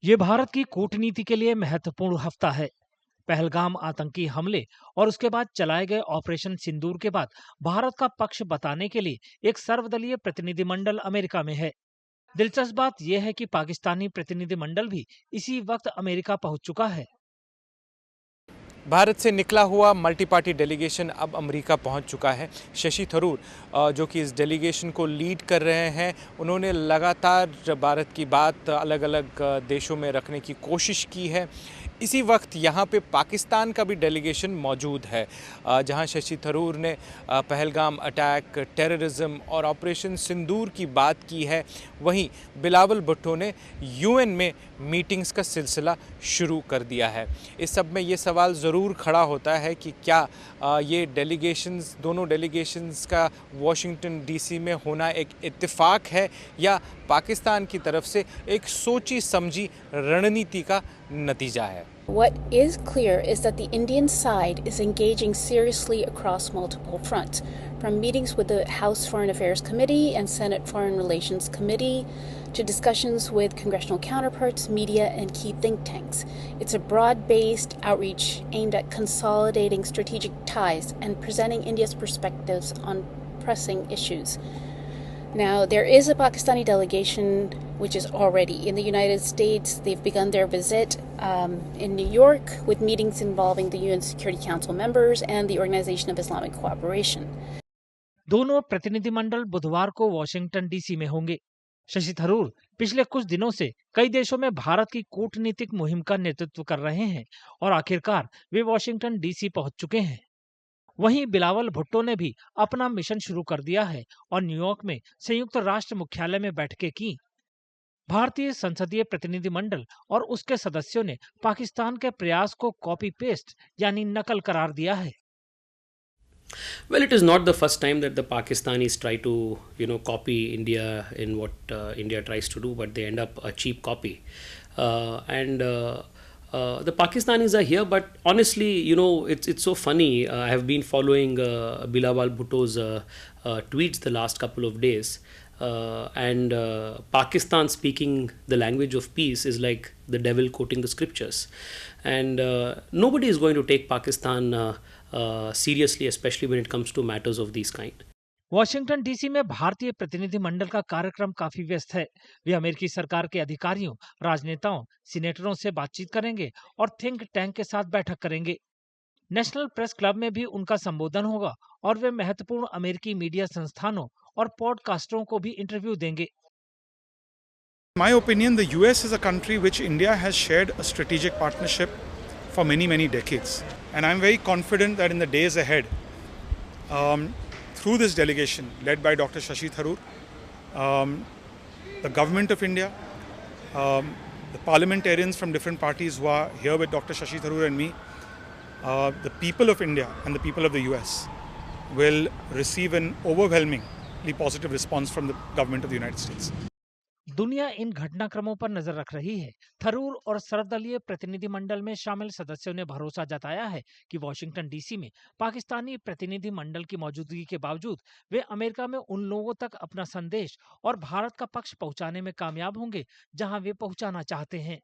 ये भारत की कूटनीति के लिए महत्वपूर्ण हफ्ता है। पहलगाम आतंकी हमले और उसके बाद चलाए गए ऑपरेशन सिंदूर के बाद भारत का पक्ष बताने के लिए एक सर्वदलीय प्रतिनिधिमंडल अमेरिका में है। दिलचस्प बात यह है कि पाकिस्तानी प्रतिनिधिमंडल भी इसी वक्त अमेरिका पहुंच चुका है। भारत से निकला हुआ मल्टी पार्टी डेलीगेशन अब अमेरिका पहुंच चुका है। शशि थरूर जो कि इस डेलीगेशन को लीड कर रहे हैं, उन्होंने लगातार भारत की बात अलग अलग देशों में रखने की कोशिश की है। इसी वक्त यहाँ पे पाकिस्तान का भी डेलीगेशन मौजूद है, जहाँ शशि थरूर ने पहलगाम अटैक, टेररिज्म और ऑपरेशन सिंदूर की बात की है। वहीं बिलावल भुट्टो ने यूएन में मीटिंग्स का सिलसिला शुरू कर दिया है। इस सब में ये सवाल ज़रूर खड़ा होता है कि क्या ये डेलीगेशंस, दोनों डेलीगेशंस का वॉशिंगटन डीसी में होना एक इत्तेफाक है या पाकिस्तान की तरफ से एक सोची समझी रणनीति का नतीजा है। What is clear is that the Indian side is engaging seriously across multiple fronts, from meetings with the House Foreign Affairs Committee and Senate Foreign Relations Committee to discussions with congressional counterparts, media, and key think tanks. It's a broad-based outreach aimed at consolidating strategic ties and presenting India's perspectives on pressing issues. Now, there is a Pakistani delegation which is already in the United States. They've begun their visit in New York with meetings involving the UN Security Council members and the Organization of Islamic Cooperation. दोनों प्रतिनिधिमंडल बुधवार को Washington DC में होंगे। शशि थरूर पिछले कुछ दिनों से कई देशों में भारत की कूटनीतिक मुहिम का नेतृत्व कर रहे हैं और आखिरकार वे वॉशिंगटन डीसी पहुंच चुके हैं। वहीं बिलावल भुट्टो ने भी अपना मिशन शुरू कर दिया है और न्यूयॉर्क में संयुक्त राष्ट्र मुख्यालय में बैठकें की। भारतीय संसदीय प्रतिनिधिमंडल और उसके सदस्यों ने पाकिस्तान के प्रयास को कॉपी पेस्ट यानी नकल करार दिया है। Well, it is not the first time that the Pakistanis try to, copy India in what India tries to do, but they end up a cheap copy. And The Pakistanis are here, but honestly, it's so funny. I have been following Bilawal Bhutto's tweets the last couple of days. And Pakistan speaking the language of peace is like the devil quoting the scriptures. And nobody is going to take Pakistan seriously, especially when it comes to matters of these kind. Washington DC में भारतीय प्रतिनिधिमंडल का कार्यक्रम काफी व्यस्त है। वे अमेरिकी सरकार के अधिकारियों, राजनेताओं, सीनेटरों से बातचीत करेंगे और थिंक टैंक के साथ बैठक करेंगे। नेशनल प्रेस क्लब में भी उनका संबोधन होगा और वे महत्वपूर्ण अमेरिकी मीडिया संस्थानों और पॉडकास्टरों को भी इंटरव्यू देंगे। In my opinion, the US is a country which India has shared a strategic partnership for many, many decades. And I'm very confident that in the days ahead, through this delegation led by Dr. Shashi Tharoor, the government of India, the parliamentarians from different parties who are here with Dr. Shashi Tharoor and me, the people of India and the people of the US will receive an overwhelmingly positive response from the government of the United States. दुनिया इन घटनाक्रमों पर नजर रख रही है। थरूर और सर्वदलीय प्रतिनिधिमंडल में शामिल सदस्यों ने भरोसा जताया है कि वॉशिंगटन डीसी में पाकिस्तानी प्रतिनिधिमंडल की मौजूदगी के बावजूद वे अमेरिका में उन लोगों तक अपना संदेश और भारत का पक्ष पहुंचाने में कामयाब होंगे जहां वे पहुंचाना चाहते हैं।